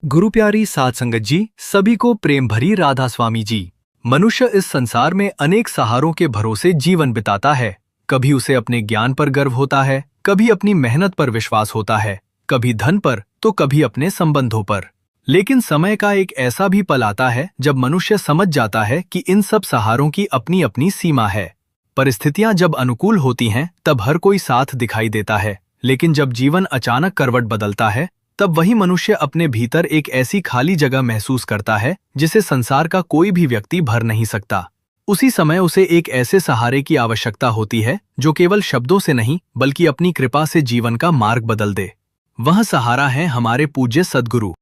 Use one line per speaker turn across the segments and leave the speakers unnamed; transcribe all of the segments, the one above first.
गुरु प्यारी साध संगत जी, सभी को प्रेम भरी राधा स्वामी जी। मनुष्य इस संसार में अनेक सहारों के भरोसे जीवन बिताता है। कभी उसे अपने ज्ञान पर गर्व होता है, कभी अपनी मेहनत पर विश्वास होता है, कभी धन पर तो कभी अपने संबंधों पर। लेकिन समय का एक ऐसा भी पल आता है जब मनुष्य समझ जाता है कि इन सब सहारों की अपनी अपनी सीमा है। परिस्थितियां जब अनुकूल होती हैं तब हर कोई साथ दिखाई देता है, लेकिन जब जीवन अचानक करवट बदलता है तब वही मनुष्य अपने भीतर एक ऐसी खाली जगह महसूस करता है जिसे संसार का कोई भी व्यक्ति भर नहीं सकता। उसी समय उसे एक ऐसे सहारे की आवश्यकता होती है जो केवल शब्दों से नहीं बल्कि अपनी कृपा से जीवन का मार्ग बदल दे। वह सहारा है हमारे पूज्य सद्गुरु।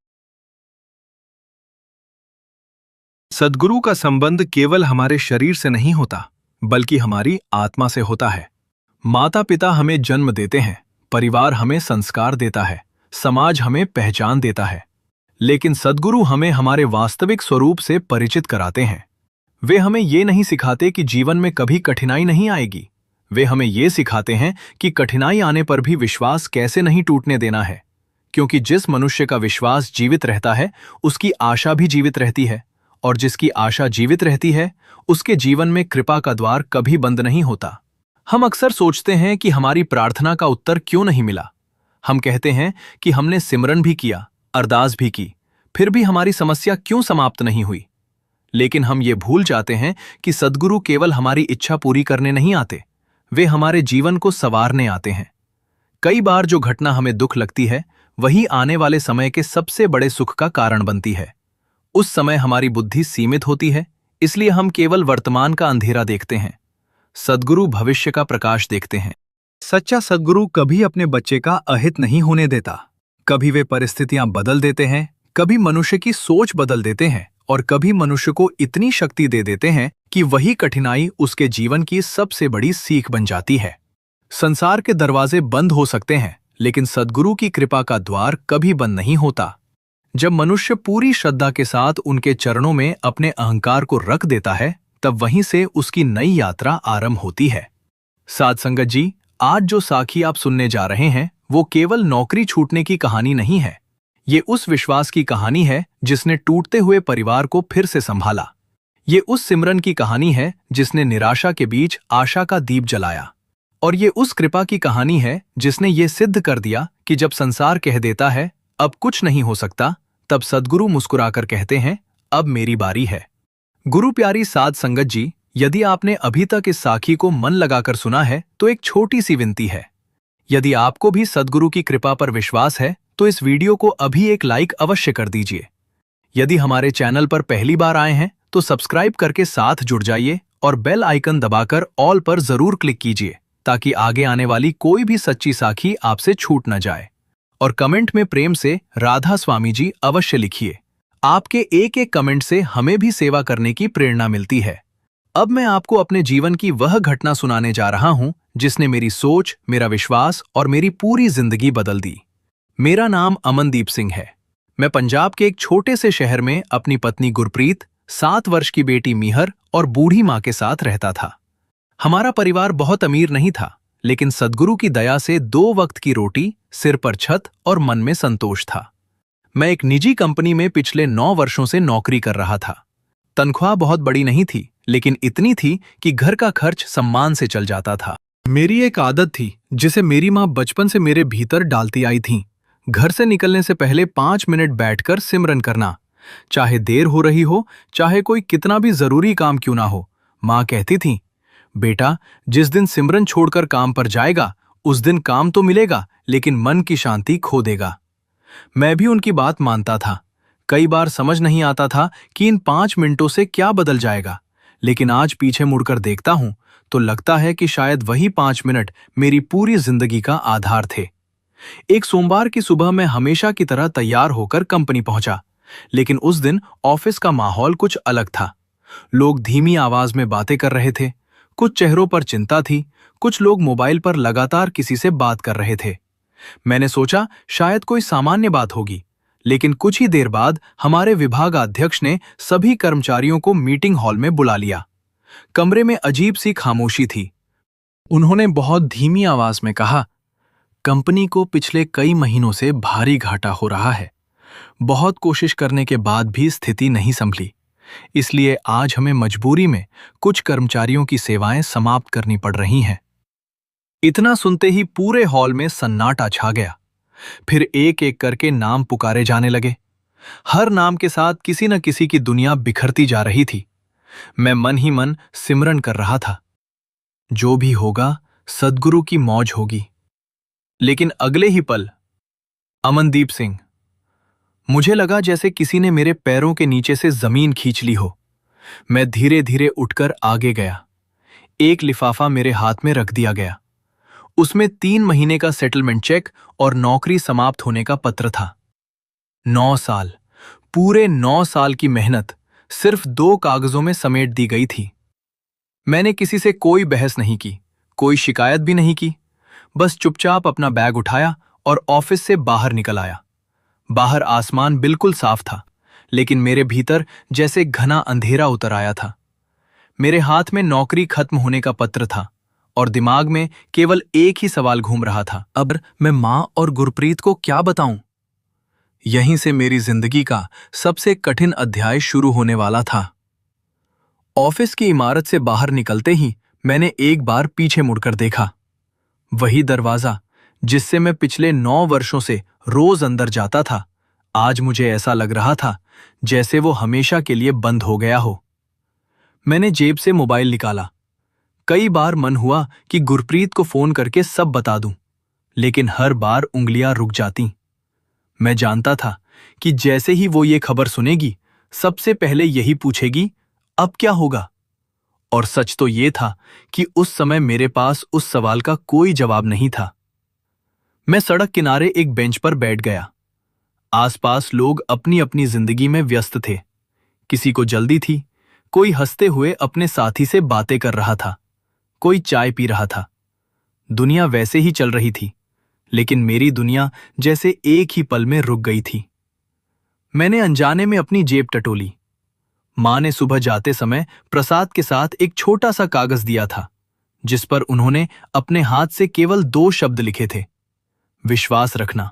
सद्गुरु का संबंध केवल हमारे शरीर से नहीं होता बल्कि हमारी आत्मा से होता है। माता पिता हमें जन्म देते हैं, परिवार हमें संस्कार देता है, समाज हमें पहचान देता है, लेकिन सद्गुरु हमें हमारे वास्तविक स्वरूप से परिचित कराते हैं। वे हमें ये नहीं सिखाते कि जीवन में कभी कठिनाई नहीं आएगी, वे हमें ये सिखाते हैं कि कठिनाई आने पर भी विश्वास कैसे नहीं टूटने देना है, क्योंकि जिस मनुष्य का विश्वास जीवित रहता है उसकी आशा भी जीवित रहती है, और जिसकी आशा जीवित रहती है उसके जीवन में कृपा का द्वार कभी बंद नहीं होता। हम अक्सर सोचते हैं कि हमारी प्रार्थना का उत्तर क्यों नहीं मिला। हम कहते हैं कि हमने सिमरन भी किया, अरदास भी की, फिर भी हमारी समस्या क्यों समाप्त नहीं हुई। लेकिन हम ये भूल जाते हैं कि सद्गुरु केवल हमारी इच्छा पूरी करने नहीं आते, वे हमारे जीवन को संवारने आते हैं। कई बार जो घटना हमें दुख लगती है वही आने वाले समय के सबसे बड़े सुख का कारण बनती है। उस समय हमारी बुद्धि सीमित होती है, इसलिए हम केवल वर्तमान का अंधेरा देखते हैं। सद्गुरु भविष्य का प्रकाश देखते हैं।
सच्चा सद्गुरु कभी अपने बच्चे का अहित नहीं होने देता। कभी वे परिस्थितियां बदल देते हैं, कभी मनुष्य की सोच बदल देते हैं, और कभी मनुष्य को इतनी शक्ति दे देते हैं कि वही कठिनाई उसके जीवन की सबसे बड़ी सीख बन जाती है। संसार के दरवाजे बंद हो सकते हैं, लेकिन सद्गुरु की कृपा का द्वार कभी बंद नहीं होता। जब मनुष्य पूरी श्रद्धा के साथ उनके चरणों में अपने अहंकार को रख देता है, तब वहीं से उसकी नई यात्रा आरंभ होती है। साध संगत जी, आज जो साखी आप सुनने जा रहे हैं वो केवल नौकरी छूटने की कहानी नहीं है। ये उस विश्वास की कहानी है जिसने टूटते हुए परिवार को फिर से संभाला। ये उस सिमरन की कहानी है जिसने निराशा के बीच आशा का दीप जलाया। और ये उस कृपा की कहानी है जिसने ये सिद्ध कर दिया कि जब संसार कह देता है अब कुछ नहीं हो सकता, तब सद्गुरु मुस्कुराकर कहते हैं अब मेरी बारी है। गुरु प्यारी साध संगत जी, यदि आपने अभी तक इस साखी को मन लगाकर सुना है तो एक छोटी सी विनती है। यदि आपको भी सद्गुरु की कृपा पर विश्वास है तो इस वीडियो को अभी एक लाइक अवश्य कर दीजिए। यदि हमारे चैनल पर पहली बार आए हैं तो सब्सक्राइब करके साथ जुड़ जाइए और बेल आइकन दबाकर ऑल पर जरूर क्लिक कीजिए, ताकि आगे आने वाली कोई भी सच्ची साखी आपसे छूट न जाए। और कमेंट में प्रेम से राधा स्वामी जी अवश्य लिखिए। आपके एक एक कमेंट से हमें भी सेवा करने की प्रेरणा मिलती है। अब मैं आपको अपने जीवन की वह घटना सुनाने जा रहा हूं जिसने मेरी सोच, मेरा विश्वास और मेरी पूरी जिंदगी बदल दी। मेरा नाम अमनदीप सिंह है। मैं पंजाब के एक छोटे से शहर में अपनी पत्नी गुरप्रीत, 7 वर्ष की बेटी मीहर और बूढ़ी माँ के साथ रहता था। हमारा परिवार बहुत अमीर नहीं था, लेकिन सद्गुरु की दया से 2 वक्त की रोटी, सिर पर छत और मन में संतोष था। मैं एक निजी कंपनी में पिछले 9 वर्षों से नौकरी कर रहा था। तनख्वाह बहुत बड़ी नहीं थी, लेकिन इतनी थी कि घर का खर्च सम्मान से चल जाता था। मेरी एक आदत थी जिसे मेरी माँ बचपन से मेरे भीतर डालती आई थी। घर से निकलने से पहले 5 मिनट बैठकर सिमरन करना, चाहे देर हो रही हो, चाहे कोई कितना भी जरूरी काम क्यों ना हो। माँ कहती थी, बेटा जिस दिन सिमरन छोड़कर काम पर जाएगा उस दिन काम तो मिलेगा लेकिन मन की शांति खो देगा। मैं भी उनकी बात मानता था। कई बार समझ नहीं आता था कि इन 5 मिनटों से क्या बदल जाएगा, लेकिन आज पीछे मुड़कर देखता हूं तो लगता है कि शायद वही 5 मिनट मेरी पूरी जिंदगी का आधार थे। एक सोमवार की सुबह मैं हमेशा की तरह तैयार होकर कंपनी पहुंचा, लेकिन उस दिन ऑफिस का माहौल कुछ अलग था। लोग धीमी आवाज में बातें कर रहे थे, कुछ चेहरों पर चिंता थी, कुछ लोग मोबाइल पर लगातार किसी से बात कर रहे थे। मैंने सोचा शायद कोई सामान्य बात होगी, लेकिन कुछ ही देर बाद हमारे विभागाध्यक्ष ने सभी कर्मचारियों को मीटिंग हॉल में बुला लिया। कमरे में अजीब सी खामोशी थी। उन्होंने बहुत धीमी आवाज में कहा, कंपनी को पिछले कई महीनों से भारी घाटा हो रहा है।
बहुत कोशिश करने के बाद भी स्थिति नहीं संभली। इसलिए आज हमें मजबूरी में कुछ कर्मचारियों की सेवाएं समाप्त करनी पड़ रही हैं। इतना सुनते ही पूरे हॉल में सन्नाटा छा गया। फिर एक एक करके नाम पुकारे जाने लगे। हर नाम के साथ किसी न किसी की दुनिया बिखरती जा रही थी। मैं मन ही मन सिमरन कर रहा था, जो भी होगा सद्गुरु की मौज होगी। लेकिन अगले ही पल अमनदीप सिंह। मुझे लगा जैसे किसी ने मेरे पैरों के नीचे से जमीन खींच ली हो। मैं धीरे धीरे उठकर आगे गया। एक लिफाफा मेरे हाथ में रख दिया गया। उसमें 3 महीने का सेटलमेंट चेक और नौकरी समाप्त होने का पत्र था। 9 साल, पूरे 9 साल की मेहनत सिर्फ 2 कागजों में समेट दी गई थी। मैंने किसी से कोई बहस नहीं की, कोई शिकायत भी नहीं की। बस चुपचाप अपना बैग उठाया और ऑफिस से बाहर निकल आया। बाहर आसमान बिल्कुल साफ था, लेकिन मेरे भीतर जैसे घना अंधेरा उतर आया था। मेरे हाथ में नौकरी खत्म होने का पत्र था और दिमाग में केवल एक ही सवाल घूम रहा था, अब मैं मां और गुरप्रीत को क्या बताऊं? यहीं से मेरी जिंदगी का सबसे कठिन अध्याय शुरू होने वाला था। ऑफिस की इमारत से बाहर निकलते ही मैंने एक बार पीछे मुड़कर देखा। वही दरवाजा जिससे मैं पिछले 9 वर्षों से रोज अंदर जाता था, आज मुझे ऐसा लग रहा था जैसे वो हमेशा के लिए बंद हो गया हो। मैंने जेब से मोबाइल निकाला। कई बार मन हुआ कि गुरप्रीत को फोन करके सब बता दूं, लेकिन हर बार उंगलियां रुक जाती। मैं जानता था कि जैसे ही वो ये खबर सुनेगी, सबसे पहले यही पूछेगी, अब क्या होगा? और सच तो ये था कि उस समय मेरे पास उस सवाल का कोई जवाब नहीं था। मैं सड़क किनारे एक बेंच पर बैठ गया। आसपास लोग अपनी अपनी जिंदगी में व्यस्त थे। किसी को जल्दी थी, कोई हंसते हुए अपने साथी से बातें कर रहा था, कोई चाय पी रहा था। दुनिया वैसे ही चल रही थी, लेकिन मेरी दुनिया जैसे एक ही पल में रुक गई थी। मैंने अनजाने में अपनी जेब टटोली। मां ने सुबह जाते समय प्रसाद के साथ एक छोटा सा कागज दिया था, जिस पर उन्होंने अपने हाथ से केवल 2 शब्द लिखे थे, विश्वास रखना।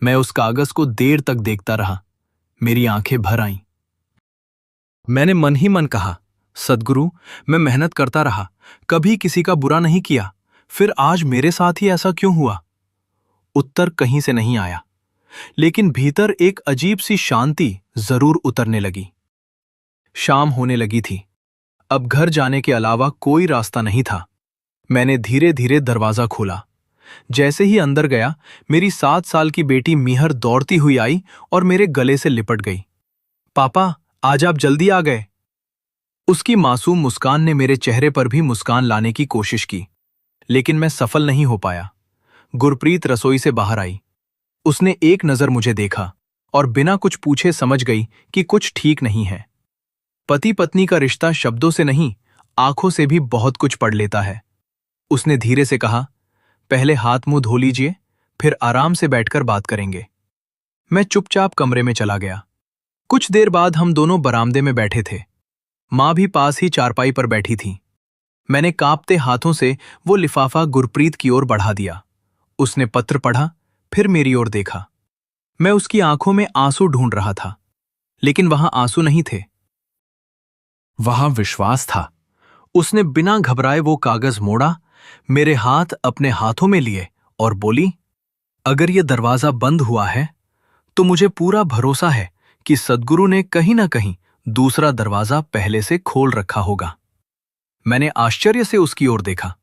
मैं उस कागज को देर तक देखता रहा। मेरी आंखें भर आईं। मैंने मन ही मन कहा, सद्गुरु, मैं मेहनत करता रहा, कभी किसी का बुरा नहीं किया, फिर आज मेरे साथ ही ऐसा क्यों हुआ? उत्तर कहीं से नहीं आया, लेकिन भीतर एक अजीब सी शांति जरूर उतरने लगी। शाम होने लगी थी। अब घर जाने के अलावा कोई रास्ता नहीं था। मैंने धीरे धीरे दरवाजा खोला। जैसे ही अंदर गया, मेरी 7 साल की बेटी मीहर दौड़ती हुई आई और मेरे गले से लिपट गई। पापा, आज आप जल्दी आ गए। उसकी मासूम मुस्कान ने मेरे चेहरे पर भी मुस्कान लाने की कोशिश की, लेकिन मैं सफल नहीं हो पाया। गुरप्रीत रसोई से बाहर आई। उसने एक नजर मुझे देखा और बिना कुछ पूछे समझ गई कि कुछ ठीक नहीं है। पति पत्नी का रिश्ता शब्दों से नहीं, आंखों से भी बहुत कुछ पढ़ लेता है। उसने धीरे से कहा, पहले हाथ मुंह धो लीजिए, फिर आराम से बैठकर बात करेंगे। मैं चुपचाप कमरे में चला गया। कुछ देर बाद हम दोनों बरामदे में बैठे थे। मां भी पास ही चारपाई पर बैठी थी। मैंने कांपते हाथों से वो लिफाफा गुरप्रीत की ओर बढ़ा दिया। उसने पत्र पढ़ा, फिर मेरी ओर देखा। मैं उसकी आंखों में आंसू ढूंढ रहा था, लेकिन वहां आंसू नहीं थे, वहां विश्वास था। उसने बिना घबराए वो कागज मोड़ा, मेरे हाथ अपने हाथों में लिए और बोली, अगर ये दरवाजा बंद हुआ है तो मुझे पूरा भरोसा है कि सद्गुरु ने कहीं ना कहीं दूसरा दरवाजा पहले से खोल रखा होगा। मैंने आश्चर्य से उसकी ओर देखा।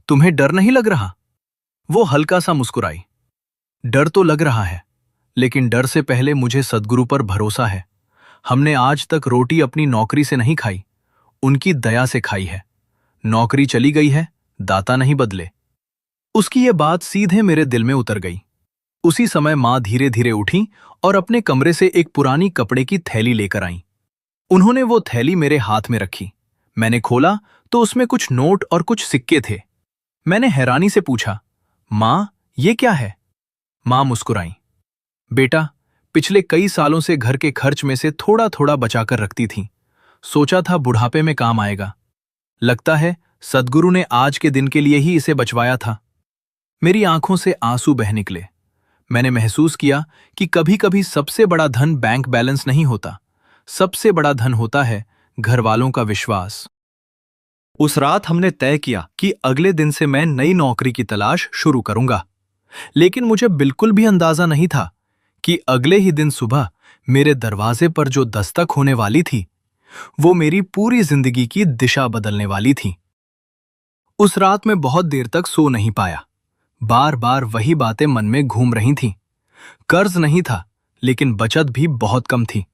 तुम्हें डर नहीं लग रहा? वो हल्का सा मुस्कुराई। डर तो लग रहा है, लेकिन डर से पहले मुझे सद्गुरु पर भरोसा है। हमने आज तक रोटी अपनी नौकरी से नहीं खाई, उनकी दया से खाई है। नौकरी चली गई है, दाता नहीं बदले। उसकी ये बात सीधे मेरे दिल में उतर गई। उसी समय मां धीरे धीरे उठी और अपने कमरे से एक पुरानी कपड़े की थैली लेकर आईं। उन्होंने वो थैली मेरे हाथ में रखी। मैंने खोला तो उसमें कुछ नोट और कुछ सिक्के थे। मैंने हैरानी से पूछा, मां, ये क्या है? मां मुस्कुराईं। बेटा, पिछले कई सालों से घर के खर्च में से थोड़ा थोड़ा बचाकर रखती थीं। सोचा था बुढ़ापे में काम आएगा। लगता है सद्गुरु ने आज के दिन के लिए ही इसे बचवाया था। मेरी आंखों से आंसू बह निकले।
मैंने महसूस किया कि कभी-कभी सबसे बड़ा धन बैंक बैलेंस नहीं होता, सबसे बड़ा धन होता है घर वालों का विश्वास। उस रात हमने तय किया कि अगले दिन से मैं नई नौकरी की तलाश शुरू करूंगा, लेकिन मुझे बिल्कुल भी अंदाजा नहीं था कि अगले ही दिन सुबह मेरे दरवाजे पर जो दस्तक होने वाली थी, वो मेरी पूरी जिंदगी की दिशा बदलने वाली थी। उस रात मैं बहुत देर तक सो नहीं पाया। बार बार वही बातें मन में घूम रही थीं। कर्ज नहीं था, लेकिन बचत भी बहुत कम थी।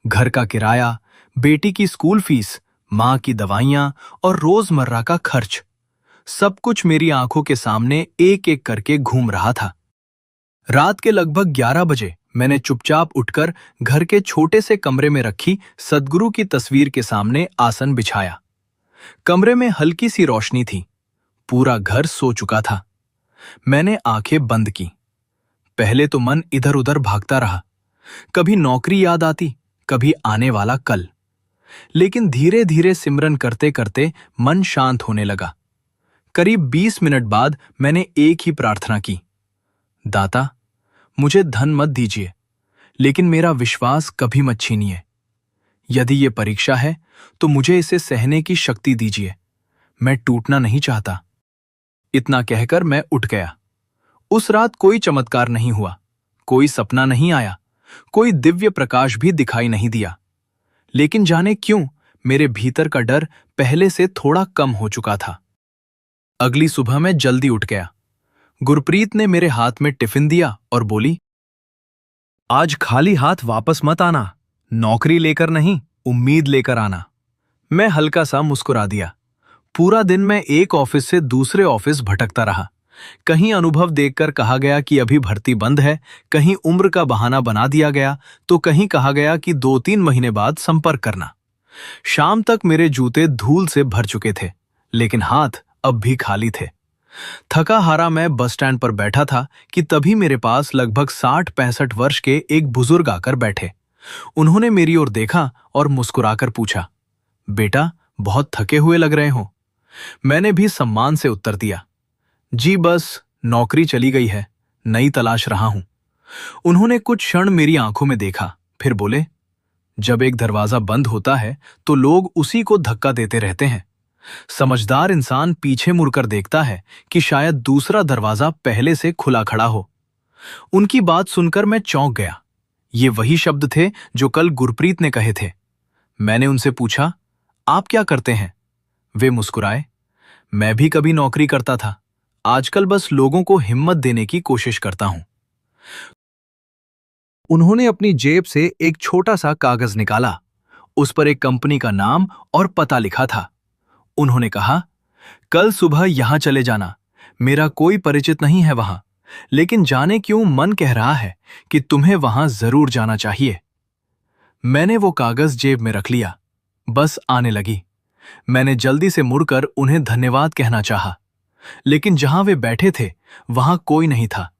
घर का किराया, बेटी की स्कूल फीस, माँ की दवाइयाँ और रोजमर्रा का खर्च, सब कुछ मेरी आंखों के सामने एक एक करके घूम रहा था। रात के लगभग 11 बजे मैंने चुपचाप उठकर घर के छोटे से कमरे में रखी सद्गुरु की तस्वीर के सामने आसन बिछाया। कमरे में हल्की सी रोशनी थी। पूरा घर सो चुका था। मैंने आंखें बंद की। पहले तो मन इधर उधर भागता रहा। कभी नौकरी याद आती, कभी आने वाला कल। लेकिन धीरे धीरे सिमरन करते करते मन शांत होने लगा। करीब 20 मिनट बाद मैंने एक ही प्रार्थना की, दाता, मुझे धन मत दीजिए, लेकिन मेरा विश्वास कभी मत छीनिए। यदि ये परीक्षा है तो मुझे इसे सहने की शक्ति दीजिए। मैं टूटना नहीं चाहता। इतना कहकर मैं उठ गया। उस रात कोई चमत्कार नहीं हुआ, कोई सपना नहीं आया, कोई दिव्य प्रकाश भी दिखाई नहीं दिया। लेकिन जाने क्यों मेरे भीतर का डर पहले से थोड़ा कम हो चुका था। अगली सुबह मैं जल्दी उठ गया। गुरप्रीत ने मेरे हाथ में टिफिन दिया और बोली, आज खाली हाथ वापस मत आना, नौकरी लेकर नहीं, उम्मीद लेकर आना। मैं हल्का सा मुस्कुरा दिया। पूरा दिन मैं एक ऑफिस से दूसरे ऑफिस भटकता रहा। कहीं अनुभव देखकर कहा गया कि अभी भर्ती बंद है, कहीं उम्र का बहाना बना दिया गया, तो कहीं कहा गया कि 2-3 महीने बाद संपर्क करना। शाम तक मेरे जूते धूल से भर चुके थे, लेकिन हाथ अब भी खाली थे। थका हारा मैं बस स्टैंड पर बैठा था कि तभी मेरे पास लगभग 60-65 वर्ष के एक बुजुर्ग आकर बैठे। उन्होंने मेरी ओर देखा और मुस्कुराकर पूछा, बेटा, बहुत थके हुए लग रहे हो। मैंने भी सम्मान से उत्तर दिया, जी बस नौकरी चली गई है, नई तलाश रहा हूं। उन्होंने कुछ क्षण मेरी आंखों में देखा, फिर बोले, जब एक दरवाजा बंद होता है तो लोग उसी को धक्का देते रहते हैं। समझदार इंसान पीछे मुड़कर देखता है कि शायद दूसरा दरवाजा पहले से खुला खड़ा हो। उनकी बात सुनकर मैं चौंक गया। ये वही शब्द थे जो कल गुरप्रीत ने कहे थे। मैंने उनसे पूछा, आप क्या करते हैं? वे मुस्कुराए, मैं भी कभी नौकरी करता था, आजकल बस लोगों को हिम्मत देने की कोशिश करता हूं। उन्होंने अपनी जेब से एक छोटा सा कागज निकाला। उस पर एक कंपनी का नाम और पता लिखा था। उन्होंने कहा, कल सुबह यहां चले जाना। मेरा कोई परिचित नहीं है वहां, लेकिन जाने क्यों मन कह रहा है कि तुम्हें वहां जरूर जाना चाहिए। मैंने वो कागज जेब में रख लिया। बस आने लगी। मैंने जल्दी से मुड़कर उन्हें धन्यवाद कहना चाहा, लेकिन जहां वे बैठे थे वहां कोई नहीं था।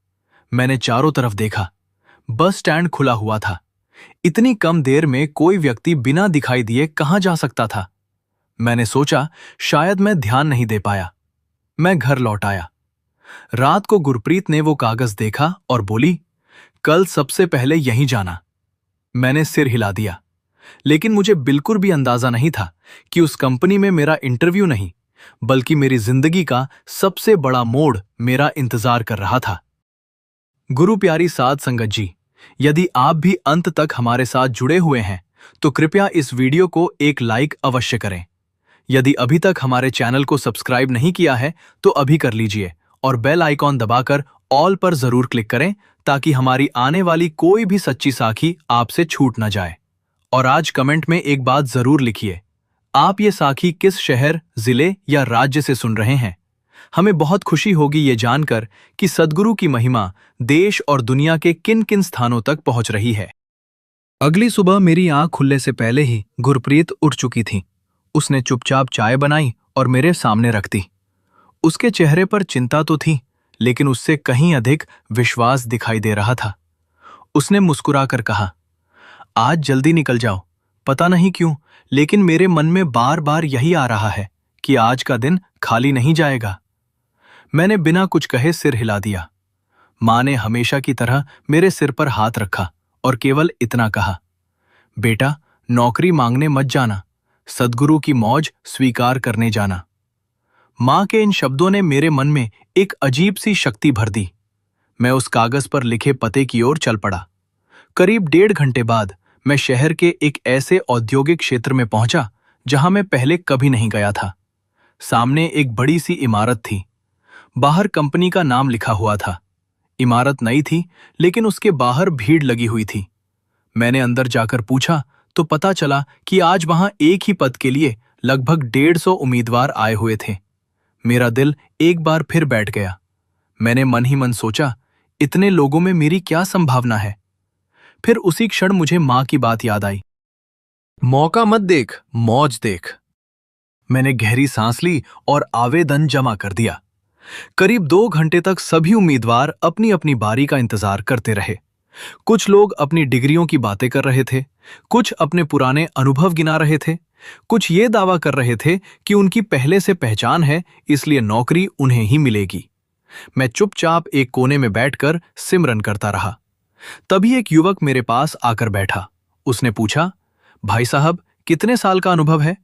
मैंने चारों तरफ देखा। बस स्टैंड खुला हुआ था। इतनी कम देर में कोई व्यक्ति बिना दिखाई दिए कहां जा सकता था? मैंने सोचा शायद मैं ध्यान नहीं दे पाया। मैं घर लौट आया। रात को गुरप्रीत ने वो कागज देखा और बोली, कल सबसे पहले यहीं जाना। मैंने सिर हिला दिया, लेकिन मुझे बिल्कुल भी अंदाजा नहीं था कि उस कंपनी में मेरा इंटरव्यू नहीं, बल्कि मेरी जिंदगी का सबसे बड़ा मोड़ मेरा इंतजार कर रहा था। गुरु प्यारी साध संगत जी, यदि आप भी अंत तक हमारे साथ जुड़े हुए हैं तो कृपया इस वीडियो को एक लाइक अवश्य करें। यदि अभी तक हमारे चैनल को सब्सक्राइब नहीं किया है तो अभी कर लीजिए और बेल आइकॉन दबाकर ऑल पर जरूर क्लिक करें, ताकि हमारी आने वाली कोई भी सच्ची साखी आपसे छूट न जाए। और आज कमेंट में एक बात जरूर लिखिए, आप ये साखी किस शहर, जिले या राज्य से सुन रहे हैं। हमें बहुत खुशी होगी ये जानकर कि सद्गुरु की महिमा देश और दुनिया के किन किन स्थानों तक पहुंच रही है। अगली सुबह मेरी आंख खुलने से पहले ही गुरप्रीत उठ चुकी थी। उसने चुपचाप चाय बनाई और मेरे सामने रख दी। उसके चेहरे पर चिंता तो थी, लेकिन उससे कहीं अधिक विश्वास दिखाई दे रहा था। उसने मुस्कुराकर कहा, आज जल्दी निकल जाओ। पता नहीं क्यों, लेकिन मेरे मन में बार बार यही आ रहा है कि आज का दिन खाली नहीं जाएगा। मैंने बिना कुछ कहे सिर हिला दिया।
माँ ने हमेशा की तरह मेरे सिर पर हाथ रखा और केवल इतना कहा, बेटा, नौकरी मांगने मत जाना, सद्गुरु की मौज स्वीकार करने जाना। माँ के इन शब्दों ने मेरे मन में एक अजीब सी शक्ति भर दी। मैं उस कागज पर लिखे पते की ओर चल पड़ा। करीब 1.5 घंटे बाद मैं शहर के एक ऐसे औद्योगिक क्षेत्र में पहुंचा जहां मैं पहले कभी नहीं गया था। सामने एक बड़ी सी इमारत थी। बाहर कंपनी का नाम लिखा हुआ था। इमारत नई थी, लेकिन उसके बाहर भीड़ लगी हुई थी। मैंने अंदर जाकर पूछा तो पता चला कि आज वहां एक ही पद के लिए लगभग 150 उम्मीदवार आए हुए थे। मेरा दिल एक बार फिर बैठ गया। मैंने मन ही मन सोचा, इतने लोगों में मेरी क्या संभावना है। फिर उसी क्षण मुझे माँ की बात याद आई, मौका मत देख, मौज देख। मैंने गहरी सांस ली और आवेदन जमा कर दिया। करीब 2 घंटे तक सभी उम्मीदवार अपनी अपनी बारी का इंतजार करते रहे। कुछ लोग अपनी डिग्रियों की बातें कर रहे थे, कुछ अपने पुराने अनुभव गिना रहे थे, कुछ ये दावा कर रहे थे कि उनकी पहले से पहचान है, इसलिए नौकरी उन्हें ही मिलेगी। मैं चुपचाप एक कोने में बैठकर सिमरन करता रहा। तभी एक युवक मेरे पास आकर बैठा। उसने पूछा, भाई साहब, कितने साल का अनुभव है?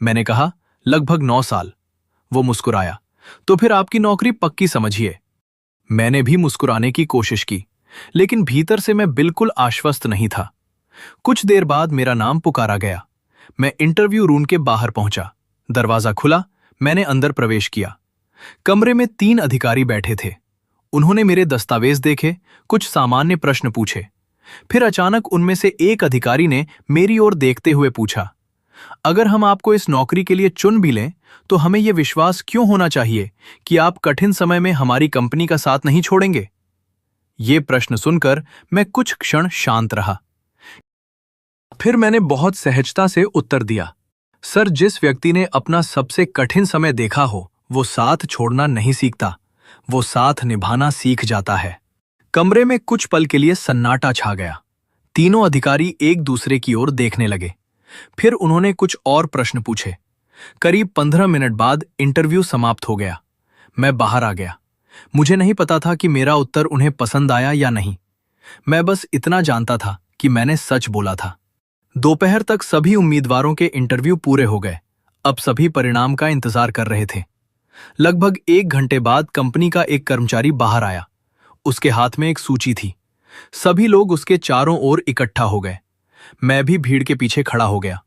मैंने कहा, लगभग 9 साल। वो मुस्कुराया, तो फिर आपकी नौकरी पक्की समझिए। मैंने भी मुस्कुराने की कोशिश की, लेकिन भीतर से मैं बिल्कुल आश्वस्त नहीं था। कुछ देर बाद मेरा नाम पुकारा गया। मैं इंटरव्यू रूम के बाहर पहुंचा। दरवाजा खुला, मैंने अंदर प्रवेश किया। कमरे में 3 अधिकारी बैठे थे। उन्होंने मेरे दस्तावेज देखे, कुछ सामान्य प्रश्न पूछे। फिर अचानक उनमें से एक अधिकारी ने मेरी ओर देखते हुए पूछा, अगर हम आपको इस नौकरी के लिए चुन भी लें तो हमें यह विश्वास क्यों होना चाहिए कि आप कठिन समय में हमारी कंपनी का साथ नहीं छोड़ेंगे? ये प्रश्न सुनकर मैं कुछ क्षण शांत रहा। फिर मैंने बहुत सहजता से उत्तर दिया, सर, जिस व्यक्ति ने अपना सबसे कठिन समय देखा हो वो साथ छोड़ना नहीं सीखता, वो साथ निभाना सीख जाता है। कमरे में कुछ पल के लिए सन्नाटा छा गया। तीनों अधिकारी एक दूसरे की ओर देखने लगे। फिर उन्होंने कुछ और प्रश्न पूछे। करीब 15 मिनट बाद इंटरव्यू समाप्त हो गया। मैं बाहर आ गया। मुझे नहीं पता था कि मेरा उत्तर उन्हें पसंद आया या नहीं। मैं बस इतना जानता था कि मैंने सच बोला था। दोपहर तक सभी उम्मीदवारों के इंटरव्यू पूरे हो गए। अब सभी परिणाम का इंतजार कर रहे थे। लगभग 1 घंटे बाद कंपनी का एक कर्मचारी बाहर आया। उसके हाथ में एक सूची थी। सभी लोग उसके चारों ओर इकट्ठा हो गए। मैं भी भीड़ के पीछे खड़ा हो गया।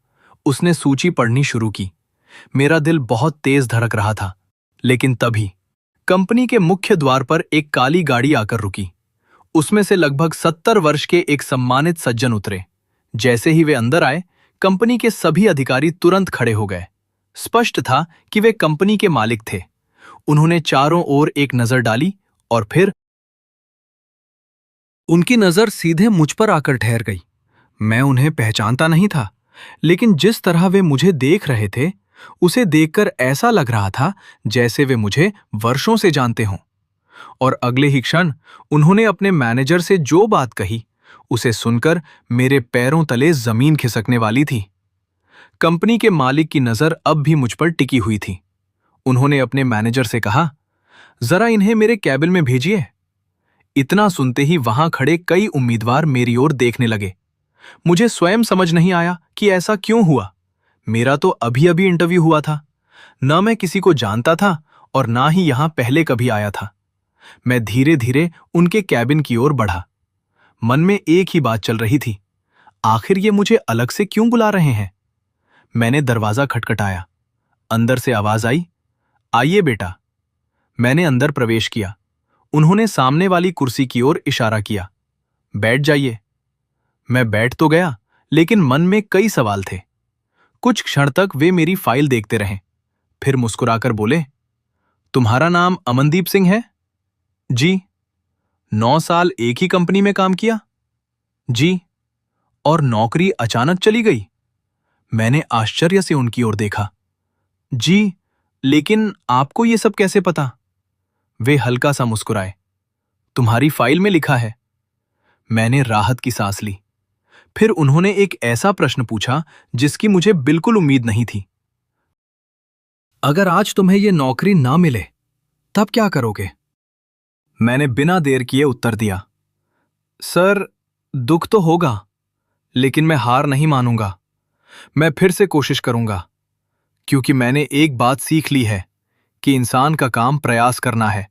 उसने सूची पढ़नी शुरू की। मेरा दिल बहुत तेज धड़क रहा था। लेकिन तभी कंपनी के मुख्य द्वार पर एक काली गाड़ी आकर रुकी। उसमें से लगभग 70 वर्ष के एक सम्मानित सज्जन उतरे। जैसे ही वे अंदर आए, कंपनी के सभी अधिकारी तुरंत खड़े हो गए। स्पष्ट था कि वे कंपनी के मालिक थे। उन्होंने चारों ओर एक नजर डाली और फिर उनकी नजर सीधे मुझ पर आकर ठहर गई। मैं उन्हें पहचानता नहीं था, लेकिन जिस तरह वे मुझे देख रहे थे, उसे देखकर ऐसा लग रहा था जैसे वे मुझे वर्षों से जानते हों। और अगले ही क्षण उन्होंने अपने मैनेजर से जो बात कही, उसे सुनकर मेरे पैरों तले जमीन खिसकने वाली थी। कंपनी के मालिक की नजर अब भी मुझ पर टिकी हुई थी। उन्होंने अपने मैनेजर से कहा, जरा इन्हें मेरे कैबिन में भेजिए। इतना सुनते ही वहां खड़े कई उम्मीदवार मेरी ओर देखने लगे। मुझे स्वयं समझ नहीं आया कि ऐसा क्यों हुआ। मेरा तो अभी अभी इंटरव्यू हुआ था। न मैं किसी को जानता था और ना ही यहां पहले कभी आया था। मैं धीरे धीरे उनके कैबिन की ओर बढ़ा। मन में एक ही बात चल रही थी, आखिर ये मुझे अलग से क्यों बुला रहे हैं? मैंने दरवाजा खटखटाया। अंदर से आवाज आई, आइए बेटा। मैंने अंदर प्रवेश किया। उन्होंने सामने वाली कुर्सी की ओर इशारा किया, बैठ जाइए। मैं बैठ तो गया, लेकिन मन में कई सवाल थे। कुछ क्षण तक वे मेरी फाइल देखते रहे। फिर मुस्कुराकर बोले, तुम्हारा नाम अमनदीप सिंह है? जी। 9 साल एक ही कंपनी में काम किया? जी। और नौकरी अचानक चली गई? मैंने आश्चर्य से उनकी ओर देखा। जी, लेकिन आपको ये सब कैसे पता? वे हल्का सा मुस्कुराए, तुम्हारी फाइल में लिखा है। मैंने राहत की सांस ली। फिर उन्होंने एक ऐसा प्रश्न पूछा जिसकी मुझे बिल्कुल उम्मीद नहीं थी, अगर आज तुम्हें यह नौकरी ना मिले तब क्या करोगे? मैंने बिना देर किए उत्तर दिया, सर, दुख तो होगा, लेकिन मैं हार नहीं मानूंगा। मैं फिर से कोशिश करूंगा, क्योंकि मैंने एक बात सीख ली है कि इंसान का काम प्रयास करना है,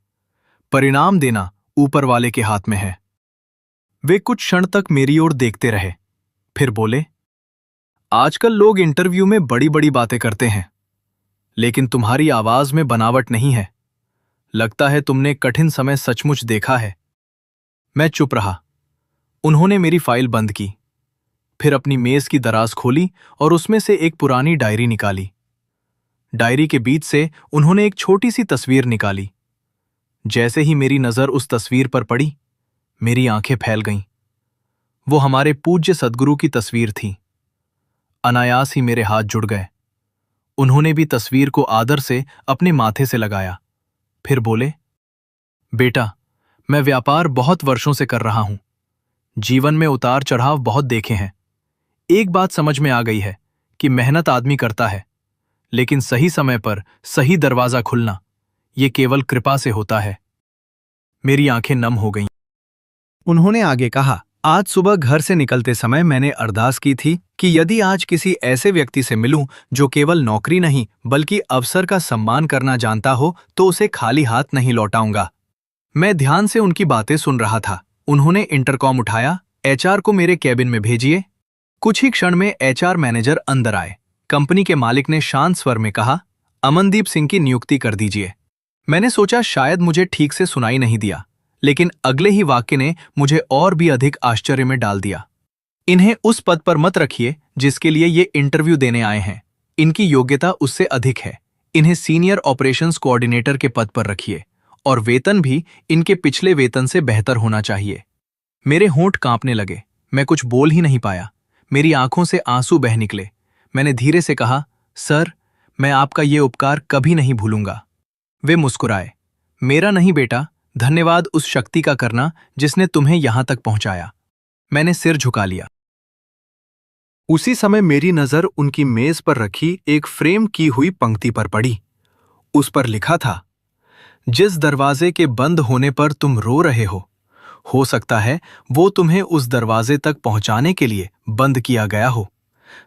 परिणाम देना ऊपर वाले के हाथ में है। वे कुछ क्षण तक मेरी ओर देखते रहे, फिर बोले, आजकल लोग इंटरव्यू में बड़ी बड़ी बातें करते हैं, लेकिन तुम्हारी आवाज में बनावट नहीं है। लगता है तुमने कठिन समय सचमुच देखा है। मैं चुप रहा। उन्होंने मेरी फाइल बंद की, फिर अपनी मेज की दराज खोली और उसमें से एक पुरानी डायरी निकाली। डायरी के बीच से उन्होंने एक छोटी सी तस्वीर निकाली। जैसे ही मेरी नजर उस तस्वीर पर पड़ी, मेरी आंखें फैल गईं। वो हमारे पूज्य सद्गुरु की तस्वीर थी। अनायास ही मेरे हाथ जुड़ गए। उन्होंने भी तस्वीर को आदर से अपने माथे से लगाया, फिर बोले, बेटा, मैं व्यापार बहुत वर्षों से कर रहा हूं। जीवन में उतार चढ़ाव बहुत देखे हैं। एक बात समझ में आ गई है कि मेहनत आदमी करता है, लेकिन सही समय पर सही दरवाजा खुलना, ये केवल कृपा से होता है। मेरी आंखें नम हो गईं। उन्होंने आगे कहा, आज सुबह घर से निकलते समय मैंने अरदास की थी कि यदि आज किसी ऐसे व्यक्ति से मिलूं जो केवल नौकरी नहीं बल्कि अवसर का सम्मान करना जानता हो, तो उसे खाली हाथ नहीं लौटाऊंगा। मैं ध्यान से उनकी बातें सुन रहा था। उन्होंने इंटरकॉम उठाया, एचआर को मेरे कैबिन में भेजिए। कुछ ही क्षण में एचआर मैनेजर अंदर आए। कंपनी के मालिक ने शांत स्वर में कहा, अमनदीप सिंह की नियुक्ति कर दीजिए। मैंने सोचा शायद मुझे ठीक से सुनाई नहीं दिया, लेकिन अगले ही वाक्य ने मुझे और भी अधिक आश्चर्य में डाल दिया। इन्हें उस पद पर मत रखिए जिसके लिए ये इंटरव्यू देने आए हैं। इनकी योग्यता उससे अधिक है। इन्हें सीनियर ऑपरेशंस कोऑर्डिनेटर के पद पर रखिए, और वेतन भी इनके पिछले वेतन से बेहतर होना चाहिए। मेरे होंठ कांपने लगे। मैं कुछ बोल ही नहीं पाया। मेरी आंखों से आंसू बह निकले। मैंने धीरे से कहा, सर, मैं आपका ये उपकार कभी नहीं भूलूंगा। वे मुस्कुराए। मेरा नहीं बेटा, धन्यवाद उस शक्ति का करना जिसने तुम्हें यहां तक पहुंचाया। मैंने सिर झुका लिया। उसी समय मेरी नजर उनकी मेज पर रखी एक फ्रेम की हुई पंक्ति पर पड़ी। उस पर लिखा था, जिस दरवाजे के बंद होने पर तुम रो रहे हो सकता है वो तुम्हें उस दरवाजे तक पहुंचाने के लिए बंद किया गया हो,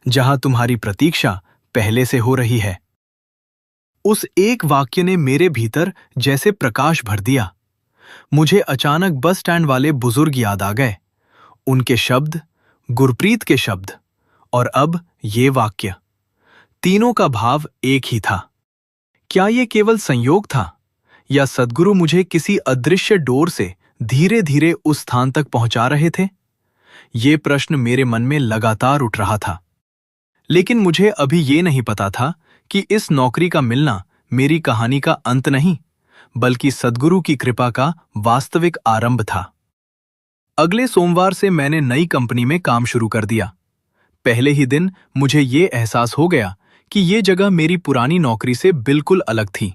जहां तुम्हारी प्रतीक्षा पहले से हो रही है। उस एक वाक्य ने मेरे भीतर जैसे प्रकाश भर दिया। मुझे अचानक बस स्टैंड वाले बुजुर्ग याद आ गए। उनके शब्द, गुरप्रीत के शब्द, और अब ये वाक्य। तीनों का भाव एक ही था। क्या ये केवल संयोग था, या सद्गुरु मुझे किसी अदृश्य डोर से धीरे धीरे उस स्थान तक पहुंचा रहे थे? ये प्रश्न मेरे मन में लगातार उठ रहा था। लेकिन मुझे अभी ये नहीं पता था कि इस नौकरी का मिलना मेरी कहानी का अंत नहीं, बल्कि सद्गुरु की कृपा का वास्तविक आरंभ था। अगले सोमवार से मैंने नई कंपनी में काम शुरू कर दिया। पहले ही दिन मुझे ये एहसास हो गया कि ये जगह मेरी पुरानी नौकरी से बिल्कुल अलग थी।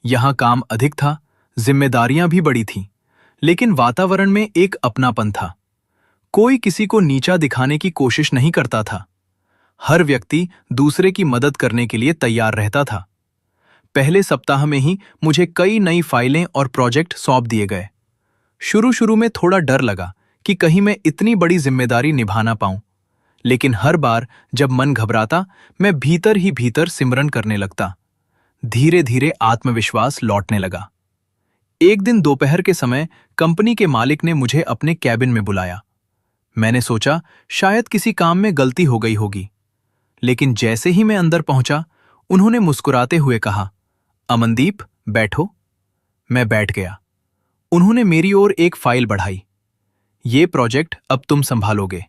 यहाँ काम अधिक था, जिम्मेदारियां भी बड़ी थीं, लेकिन वातावरण में एक अपनापन था। कोई किसी को नीचा दिखाने की कोशिश नहीं करता था। हर व्यक्ति दूसरे की मदद करने के लिए तैयार रहता था। पहले सप्ताह में ही मुझे कई नई फाइलें और प्रोजेक्ट सौंप दिए गए। शुरू में थोड़ा डर लगा कि कहीं मैं इतनी बड़ी जिम्मेदारी निभाना पाऊं, लेकिन हर बार जब मन घबराता, मैं भीतर ही भीतर सिमरन करने लगता। धीरे धीरे आत्मविश्वास लौटने लगा। एक दिन दोपहर के समय कंपनी के मालिक ने मुझे अपने कैबिन में बुलाया। मैंने सोचा शायद किसी काम में गलती हो गई होगी, लेकिन जैसे ही मैं अंदर पहुंचा, उन्होंने मुस्कुराते हुए कहा, अमनदीप, बैठो। मैं बैठ गया। उन्होंने मेरी ओर एक फाइल बढ़ाई। ये प्रोजेक्ट अब तुम संभालोगे।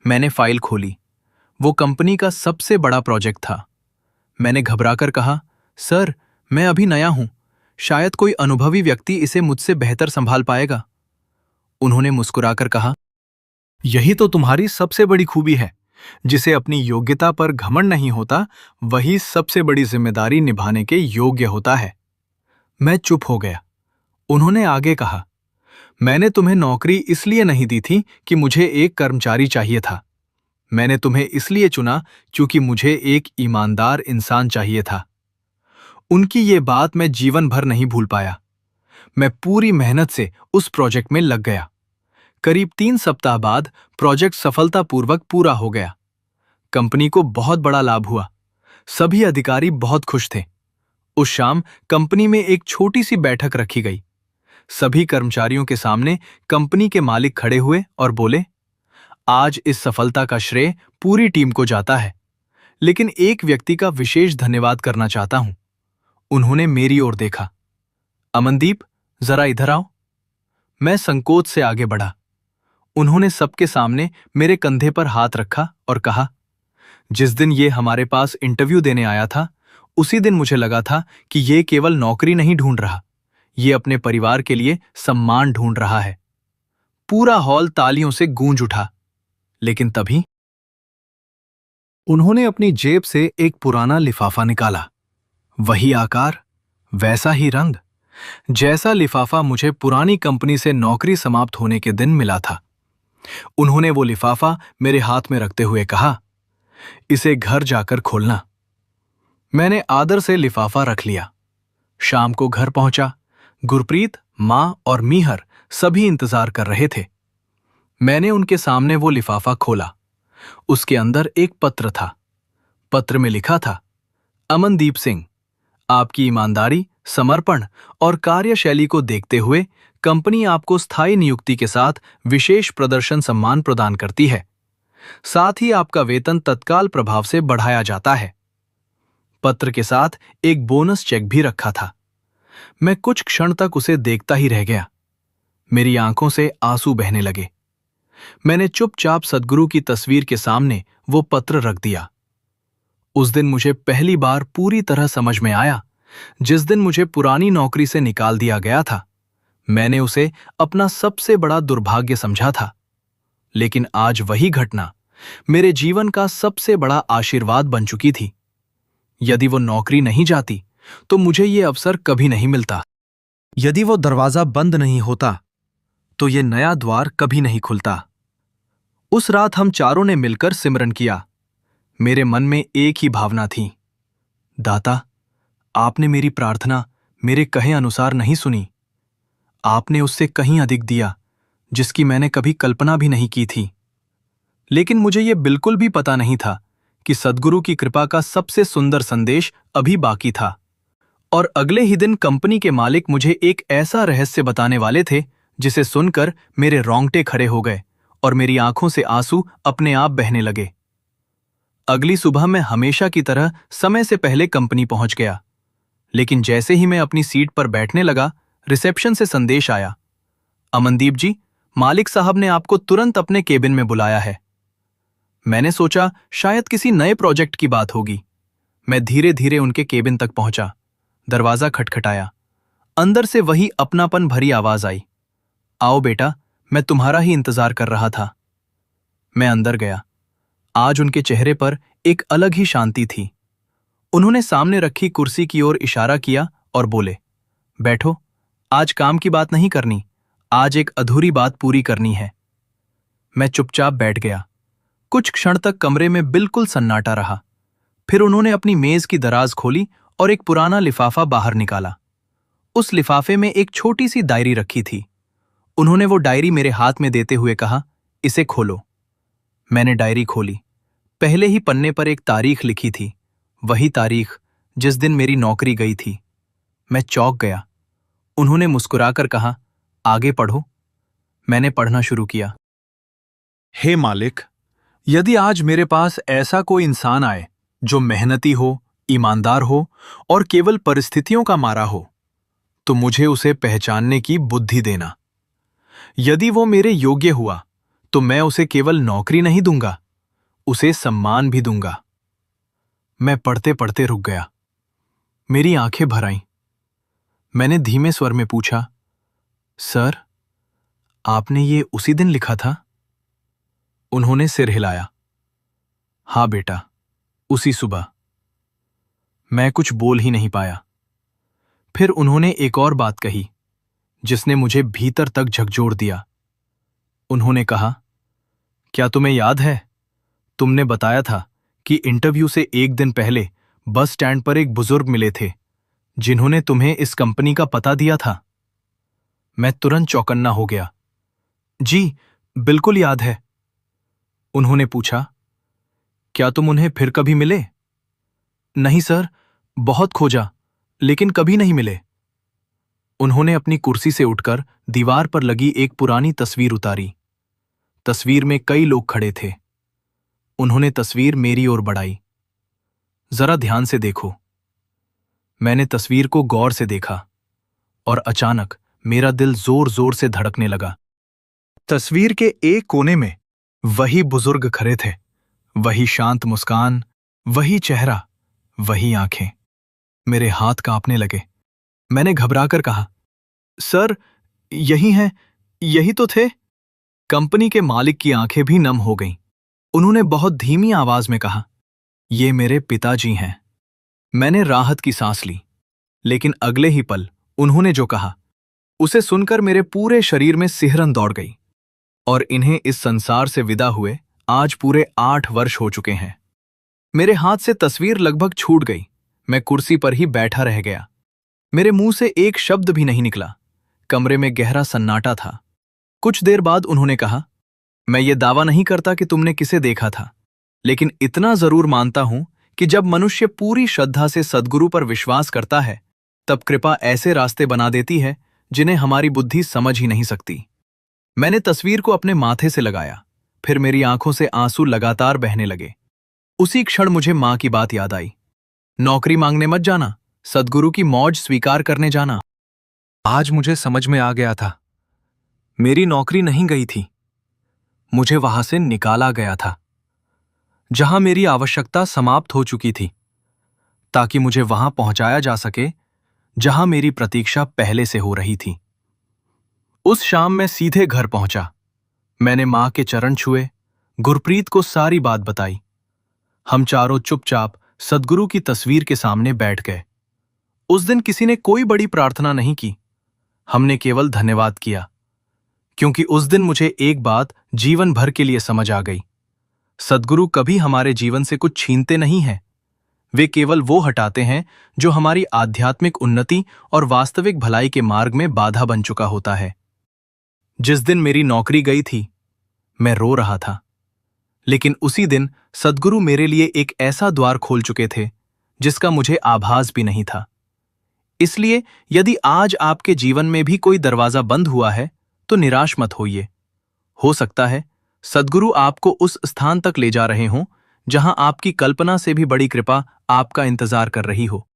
मैंने फाइल खोली। वो कंपनी का सबसे बड़ा प्रोजेक्ट था। मैंने घबराकर कहा, सर, मैं अभी नया हूं, शायद कोई अनुभवी व्यक्ति इसे मुझसे बेहतर संभाल पाएगा। उन्होंने मुस्कुराकर कहा, यही तो तुम्हारी सबसे बड़ी खूबी है। जिसे अपनी योग्यता पर घमंड नहीं होता, वही सबसे बड़ी जिम्मेदारी निभाने के योग्य होता है। मैं चुप हो गया। उन्होंने आगे कहा, मैंने तुम्हें नौकरी इसलिए नहीं दी थी कि मुझे एक कर्मचारी चाहिए था। मैंने तुम्हें इसलिए चुना क्योंकि मुझे एक ईमानदार इंसान चाहिए था। उनकी ये बात मैं जीवन भर नहीं भूल पाया।
मैं पूरी मेहनत से उस प्रोजेक्ट में लग गया। करीब 3 सप्ताह बाद प्रोजेक्ट सफलतापूर्वक पूरा हो गया। कंपनी को बहुत बड़ा लाभ हुआ। सभी अधिकारी बहुत खुश थे। उस शाम कंपनी में एक छोटी सी बैठक रखी गई। सभी कर्मचारियों के सामने कंपनी के मालिक खड़े हुए और बोले, आज इस सफलता का श्रेय पूरी टीम को जाता है, लेकिन एक व्यक्ति का विशेष धन्यवाद करना चाहता हूं। उन्होंने मेरी ओर देखा। अमनदीप, जरा इधर आओ। मैं संकोच से आगे बढ़ा। उन्होंने सबके सामने मेरे कंधे पर हाथ रखा और कहा, जिस दिन ये हमारे पास इंटरव्यू देने आया था, उसी दिन मुझे लगा था कि ये केवल नौकरी नहीं ढूंढ रहा, ये अपने परिवार के लिए सम्मान ढूंढ रहा है। पूरा हॉल तालियों से गूंज उठा। लेकिन तभी उन्होंने अपनी जेब से एक पुराना लिफाफा निकाला। वही आकार, वैसा ही रंग, जैसा लिफाफा मुझे पुरानी कंपनी से नौकरी समाप्त होने के दिन मिला था। उन्होंने वो लिफाफा मेरे हाथ में रखते हुए कहा, इसे घर जाकर खोलना। मैंने आदर से लिफाफा रख लिया। शाम को घर पहुंचा। गुरप्रीत, मां और मीहर सभी इंतजार कर रहे थे। मैंने उनके सामने वो लिफाफा खोला। उसके अंदर एक पत्र था। पत्र में लिखा था, अमनदीप सिंह, आपकी ईमानदारी, समर्पण और कार्यशैली को देखते हुए कंपनी आपको स्थायी नियुक्ति के साथ विशेष प्रदर्शन सम्मान प्रदान करती है। साथ ही आपका वेतन तत्काल प्रभाव से बढ़ाया जाता है। पत्र के साथ एक बोनस चेक भी रखा था। मैं कुछ क्षण तक उसे देखता ही रह गया। मेरी आंखों से आंसू बहने लगे। मैंने चुपचाप सद्गुरु की तस्वीर के सामने वो पत्र रख दिया। उस दिन मुझे पहली बार पूरी तरह समझ में आया। जिस दिन मुझे पुरानी नौकरी से निकाल दिया गया था, मैंने उसे अपना सबसे बड़ा दुर्भाग्य समझा था। लेकिन आज वही घटना मेरे जीवन का सबसे बड़ा आशीर्वाद बन चुकी थी। यदि वो नौकरी नहीं जाती तो मुझे ये अवसर कभी नहीं मिलता। यदि वो दरवाजा बंद नहीं होता तो ये नया द्वार कभी नहीं खुलता। उस रात हम चारों ने मिलकर सिमरन किया। मेरे मन में एक ही भावना थी, दाता, आपने मेरी प्रार्थना मेरे कहे अनुसार नहीं सुनी। आपने उससे कहीं अधिक दिया, जिसकी मैंने कभी कल्पना भी नहीं की थी। लेकिन मुझे यह बिल्कुल भी पता नहीं था कि सद्गुरु की कृपा का सबसे सुंदर संदेश अभी बाकी था। और अगले ही दिन कंपनी के मालिक मुझे एक ऐसा रहस्य बताने वाले थे जिसे सुनकर मेरे रोंगटे खड़े हो गए और मेरी आंखों से आंसू अपने आप बहने लगे। अगली सुबह मैं हमेशा की तरह समय से पहले कंपनी पहुंच गया। लेकिन जैसे ही मैं अपनी सीट पर बैठने लगा, रिसेप्शन से संदेश आया, अमनदीप जी, मालिक साहब ने आपको तुरंत अपने केबिन में बुलाया है। मैंने सोचा शायद किसी नए प्रोजेक्ट की बात होगी। मैं धीरे धीरे उनके केबिन तक पहुंचा। दरवाजा खटखटाया। अंदर से वही अपनापन भरी आवाज आई, आओ बेटा, मैं तुम्हारा ही इंतजार कर रहा था। मैं अंदर गया। आज उनके चेहरे पर एक अलग ही शांति थी। उन्होंने सामने रखी कुर्सी की ओर इशारा किया और बोले, बैठो, आज काम की बात नहीं करनी, आज एक अधूरी बात पूरी करनी है। मैं चुपचाप बैठ गया। कुछ क्षण तक कमरे में बिल्कुल सन्नाटा रहा। फिर उन्होंने अपनी मेज की दराज खोली और एक पुराना लिफाफा बाहर निकाला। उस लिफाफे में एक छोटी सी डायरी रखी थी। उन्होंने वो डायरी मेरे हाथ में देते हुए कहा, इसे खोलो। मैंने डायरी खोली। पहले ही पन्ने पर एक तारीख लिखी थी, वही तारीख जिस दिन मेरी नौकरी गई थी। मैं चौंक गया। उन्होंने मुस्कुराकर कहा, आगे पढ़ो। मैंने पढ़ना शुरू किया। हे मालिक, यदि आज मेरे पास ऐसा कोई इंसान आए जो मेहनती हो, ईमानदार हो और केवल परिस्थितियों का मारा हो, तो मुझे उसे पहचानने की बुद्धि देना। यदि वो मेरे योग्य हुआ तो मैं उसे केवल नौकरी नहीं दूंगा, उसे सम्मान भी दूंगा। मैं पढ़ते पढ़ते रुक गया। मेरी आंखें भर आईं। मैंने धीमे स्वर में पूछा, सर, आपने ये उसी दिन लिखा था? उन्होंने सिर हिलाया। हाँ बेटा, उसी सुबह। मैं कुछ बोल ही नहीं पाया। फिर उन्होंने एक और बात कही जिसने मुझे भीतर तक झकझोर दिया। उन्होंने कहा, क्या तुम्हें याद है, तुमने बताया था कि इंटरव्यू से एक दिन पहले बस स्टैंड पर एक बुजुर्ग मिले थे जिन्होंने तुम्हें इस कंपनी का पता दिया था। मैं तुरंत चौकन्ना हो गया। जी, बिल्कुल याद है। उन्होंने पूछा, क्या तुम उन्हें फिर कभी मिले? नहीं सर, बहुत खोजा, लेकिन कभी नहीं मिले। उन्होंने अपनी कुर्सी से उठकर दीवार पर लगी एक पुरानी तस्वीर उतारी। तस्वीर में कई लोग खड़े थे। उन्होंने तस्वीर मेरी ओर बढ़ाई। जरा ध्यान से देखो। मैंने तस्वीर को गौर से देखा और अचानक मेरा दिल जोर जोर से धड़कने लगा। तस्वीर के एक कोने में वही बुजुर्ग खड़े थे, वही शांत मुस्कान, वही चेहरा, वही आंखें। मेरे हाथ कांपने लगे। मैंने घबराकर कहा, सर, यही हैं, यही तो थे। कंपनी के मालिक की आंखें भी नम हो गईं। उन्होंने बहुत धीमी आवाज में कहा, ये मेरे पिताजी हैं। मैंने राहत की सांस ली, लेकिन अगले ही पल उन्होंने जो कहा उसे सुनकर मेरे पूरे शरीर में सिहरन दौड़ गई। और इन्हें इस संसार से विदा हुए आज पूरे 8 वर्ष हो चुके हैं। मेरे हाथ से तस्वीर लगभग छूट गई। मैं कुर्सी पर ही बैठा रह गया। मेरे मुंह से एक शब्द भी नहीं निकला। कमरे में गहरा सन्नाटा था। कुछ देर बाद उन्होंने कहा, मैं ये दावा नहीं करता कि तुमने किसे देखा था, लेकिन इतना जरूर मानता हूं कि जब मनुष्य पूरी श्रद्धा से सद्गुरु पर विश्वास करता है, तब कृपा ऐसे रास्ते बना देती है जिन्हें हमारी बुद्धि समझ ही नहीं सकती। मैंने तस्वीर को अपने माथे से लगाया, फिर मेरी आंखों से आंसू लगातार बहने लगे। उसी क्षण मुझे मां की बात याद आई, नौकरी मांगने मत जाना, सद्गुरु की मौज स्वीकार करने जाना। आज मुझे समझ में आ गया था, मेरी नौकरी नहीं गई थी, मुझे वहां से निकाला गया था, जहां मेरी आवश्यकता समाप्त हो चुकी थी, ताकि मुझे वहां पहुंचाया जा सके जहां मेरी प्रतीक्षा पहले से हो रही थी। उस शाम मैं सीधे घर पहुंचा। मैंने मां के चरण छुए, गुरप्रीत को सारी बात बताई। हम चारों चुपचाप सद्गुरु की तस्वीर के सामने बैठ गए। उस दिन किसी ने कोई बड़ी प्रार्थना नहीं की, हमने केवल धन्यवाद किया, क्योंकि उस दिन मुझे एक बात जीवन भर के लिए समझ आ गई। सद्गुरु कभी हमारे जीवन से कुछ छीनते नहीं हैं, वे केवल वो हटाते हैं जो हमारी आध्यात्मिक उन्नति और वास्तविक भलाई के मार्ग में बाधा बन चुका होता है। जिस दिन मेरी नौकरी गई थी, मैं रो रहा था, लेकिन उसी दिन सद्गुरु मेरे लिए एक ऐसा द्वार खोल चुके थे जिसका मुझे आभास भी नहीं था। इसलिए यदि आज आपके जीवन में भी कोई दरवाजा बंद हुआ है, तो निराश मत होइए। हो सकता है सद्गुरु आपको उस स्थान तक ले जा रहे हों जहां आपकी कल्पना से भी बड़ी कृपा आपका इंतजार कर रही हो।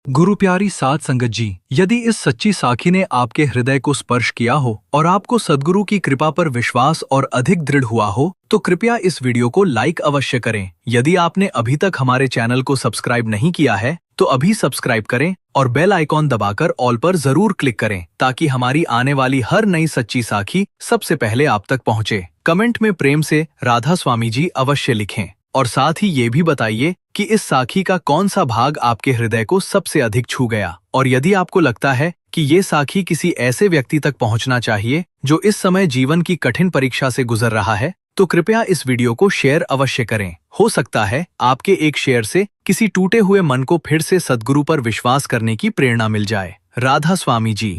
गुरु प्यारी साध संगत जी, यदि इस सच्ची साखी ने आपके हृदय को स्पर्श किया हो और आपको सद्गुरु की कृपा पर विश्वास और अधिक दृढ़ हुआ हो, तो कृपया इस वीडियो को लाइक अवश्य करें। यदि आपने अभी तक हमारे चैनल को सब्सक्राइब नहीं किया है, तो अभी सब्सक्राइब करें और बेल आइकॉन दबाकर ऑल पर जरूर क्लिक करें, ताकि हमारी आने वाली हर नई सच्ची साखी सबसे पहले आप तक पहुंचे। कमेंट में प्रेम से राधा स्वामी जी अवश्य लिखें और साथ ही ये भी बताइए कि इस साखी का कौन सा भाग आपके हृदय को सबसे अधिक छू गया। और यदि आपको लगता है कि ये साखी किसी ऐसे व्यक्ति तक पहुंचना चाहिए जो इस समय जीवन की कठिन परीक्षा से गुजर रहा है, तो कृपया इस वीडियो को शेयर अवश्य करें। हो सकता है आपके एक शेयर से किसी टूटे हुए मन को फिर से सद्गुरु पर विश्वास करने की प्रेरणा मिल जाए। राधा स्वामी जी।